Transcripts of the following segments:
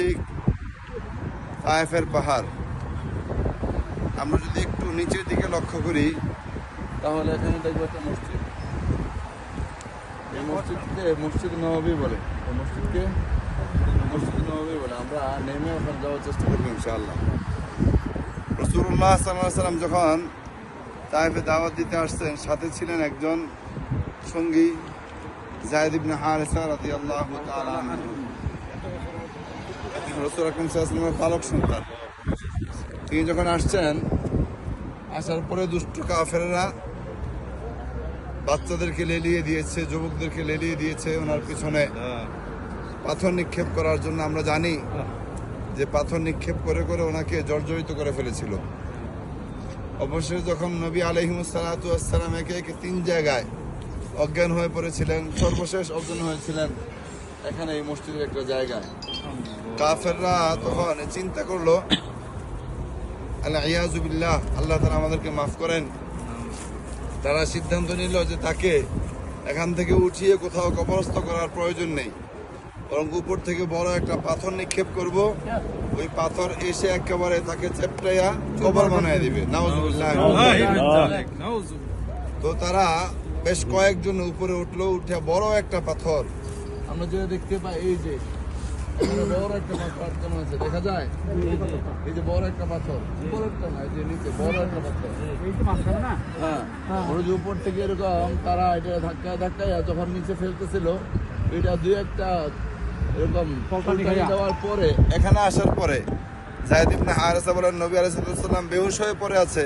ঠিক তায়েফের পাহাড়। আমরা যদি একটু নিচের দিকে লক্ষ্য করি তাহলে এখানে দেখবো একটা মসজিদ। এই মসজিদকে মসজিদ নববী বলে। এই মসজিদকে মসজিদ নববী বলে। আমরা নেমে ওখানে যাওয়ার চেষ্টা করবো ইনশাআল্লাহ। রাসূলুল্লাহ সাল্লাল্লাহু আলাইহি ওয়াসাল্লাম যখন তায়েফে দাওয়াত দিতে আসছেন, সাথে ছিলেন একজন সঙ্গী, যায়েদ ইবনে হারেসা রাদিয়াল্লাহু তাআলা আনহু। রাসূল আকরাম সাল্লাল্লাহু আলাইহি ওয়াসাল্লামের পালক সন্তান। তিনি যখন আসছেন, আসার পরে দুষ্ট কাফেররা বাচ্চাদেরকে লেলিয়ে দিয়েছে, যুবকদেরকে লেলিয়ে দিয়েছে ওনার পিছনে পাথর নিক্ষেপ করার জন্য। আমরা জানি যে পাথর নিক্ষেপ করে করে ওনাকে জর্জরিত করে ফেলেছিল। অবশেষে যখন নবী আলাইহিস সালাতু ওয়াস সালাম একে একে 3 জায়গায় অজ্ঞান হয়ে পড়েছিলেন, সর্বশেষ অজ্ঞান হয়েছিলেন এখানে এই মসজিদের একটা জায়গায়। কাফেররা তখন চিন্তা করলো, আল-ইয়াযু বিল্লাহ, আল্লাহ তাআলা আমাদেরকে মাফ করেন। তারা সিদ্ধান্ত নিল যে তাকে এখান থেকে উঠিয়ে কোথাও কবরস্থ করার প্রয়োজন নেই, বরং উপর থেকে বড় একটা পাথর নিক্ষেপ করব। ওই পাথর এসে একেবারে তাকে চেপটাইয়া কবর বানিয়ে দিবে। নাউযুবিল্লাহ। তো তারা বেশ কয়েকজন উপরে উঠলো, উঠে বড় একটা পাথর আমরা যেটা দেখতে পাই, এই যে এখানে বড় একটা পাথর আছে, দেখা যায় এই যে বড় একটা পাথর, বড় একটা না, এই যে নিচে বড় একটা পাথর। হ্যাঁ, ওই যে উপর থেকে এরকম তারা এটা ধাক্কায় ধাক্কায় যখন নিচে ফেলতেছিল, এটা দুই একটা এরকম যাওয়ার পরে এখানে আসার পরে যায়েদ ইবনে হারেসা বলেন, নবী আলাইহিস সালাম বেহুশ হয়ে পড়ে আছে।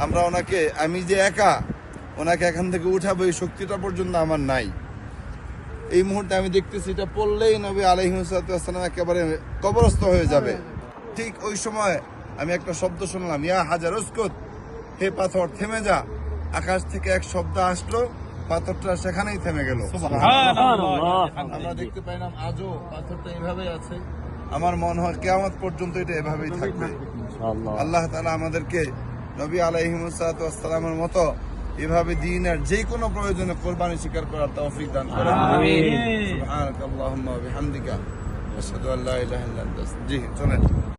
আমরা ওনাকে, আমি যে একা ওনাকে এখান থেকে উঠাবো এই শক্তিটা পর্যন্ত আমার নাই। এই মুহূর্তে আমি দেখতেছি এটা পড়লেই নবী আলাইহিস সালাম একেবারে কবরস্থ হয়ে যাবে। ঠিক ওই সময় আমি একটা শব্দ শুনলাম, ইয়া হাজার উসকুত, হে পাথর থেমে যা। আকাশ থেকে এক শব্দ আসলো, পাথরটা সেখানেই থেমে গেল। আমরা দেখতে পাইলাম আজও পাথরটা এভাবেই আছে। আমার মনে হয় কিয়ামত পর্যন্ত এটা এভাবেই থাকবে। আল্লাহ তাআলা আমাদেরকে নবী আলাইহিস সালামের মতো এভাবে দ্বীনের যে কোনো প্রয়োজনে কোরবানি স্বীকার করার তৌফিক দান করেন। আমিন। সুবহানাকাল্লাহুম্মা ওয়া বিহামদিকা আশহাদু আল্লা ইলাহা ইল্লা আনতা। জি চলেন।